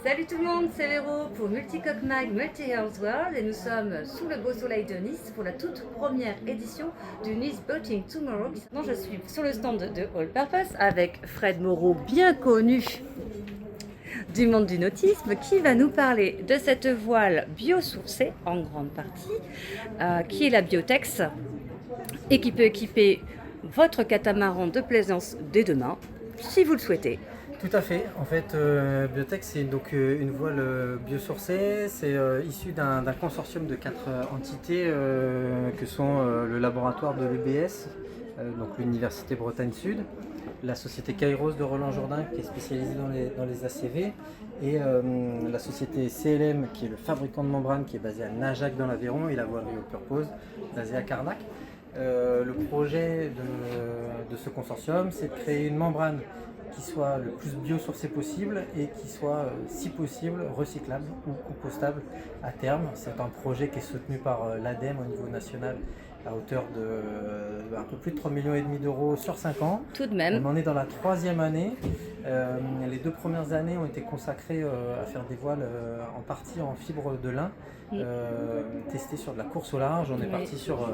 Salut tout le monde, c'est Véro pour Multicoque Mag Multi Girls World et nous sommes sous le beau soleil de Nice pour la toute première édition du Nice Boating Tomorrow. Maintenant, je suis sur le stand de All Purpose avec Fred Moreau, bien connu du monde du nautisme, qui va nous parler de cette voile biosourcée en grande partie, qui est la Biotex et qui peut équiper votre catamaran de plaisance dès demain, si vous le souhaitez. Tout à fait. En fait, Biotex, c'est donc une voile biosourcée. C'est issu d'un consortium de 4 entités que sont le laboratoire de l'UBS, donc l'Université Bretagne Sud, la société Kairos de Roland Jourdain qui est spécialisée dans les ACV et la société CLM qui est le fabricant de membranes qui est basé à Najac dans l'Aveyron et la voile All Purpose basée à Carnac. Le projet de ce consortium, c'est de créer une membrane qui soit le plus biosourcée possible et qui soit, si possible, recyclable ou compostable à terme. C'est un projet qui est soutenu par l'ADEME au niveau national à hauteur de un peu plus de 3,5 millions d'euros sur 5 ans. Tout de même. On en est dans la 3e année. Les 2 premières années ont été consacrées à faire des voiles en partie en fibre de lin, testées sur de la course au large. On est parti sur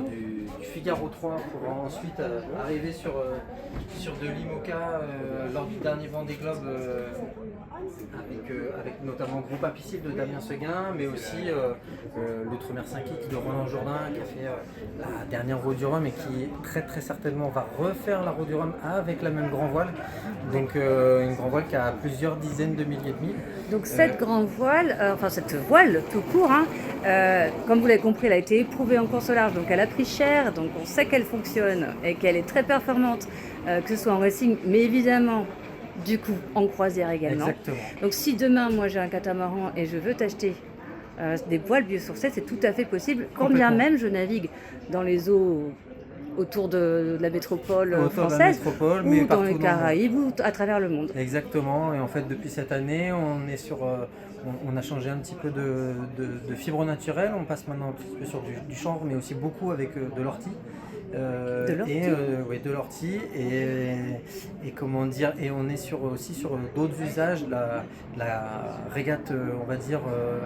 du Figaro 3 pour ensuite arriver sur de l'IMOCA lors du dernier Vendée Globe avec notamment Groupe Apicil de Damien Seguin, mais aussi l'Outremer 5X de Roland Jourdain qui a fait la dernière Roue du Rhum et qui très certainement va refaire la Roue du Rhum avec la même grand voile. Donc une grand voile qui a plusieurs dizaines de milliers de milles. Donc cette grande voile, cette voile tout court, comme vous l'avez compris, elle a été éprouvée en course au large, donc elle a pris cher, donc on sait qu'elle fonctionne et qu'elle est très performante, que ce soit en racing, mais évidemment du coup en croisière également. Exactement. Donc si demain moi j'ai un catamaran et je veux t'acheter des voiles biosourcées, c'est tout à fait possible, quand bien même je navigue dans les eaux autour de la métropole française, ou dans les Caraïbes, ou à travers le monde. Exactement, et en fait depuis cette année, on a changé un petit peu de fibre naturelle, on passe maintenant un petit peu sur du chanvre, mais aussi beaucoup avec de l'ortie. De l'ortie et comment dire, et on est aussi sur d'autres usages, la régate on va dire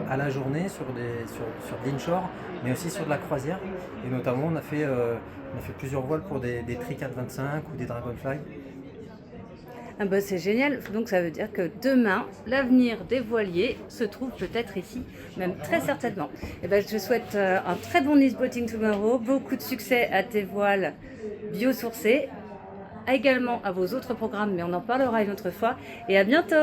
à la journée sur de l'inshore, mais aussi sur de la croisière, et notamment on a fait plusieurs voiles pour des Tricat 25 ou des Dragonfly. C'est génial, donc ça veut dire que demain, l'avenir des voiliers se trouve peut-être ici, même très certainement. Je te souhaite un très bon Nice Boating Tomorrow, beaucoup de succès à tes voiles biosourcées, également à vos autres programmes, mais on en parlera une autre fois, et à bientôt!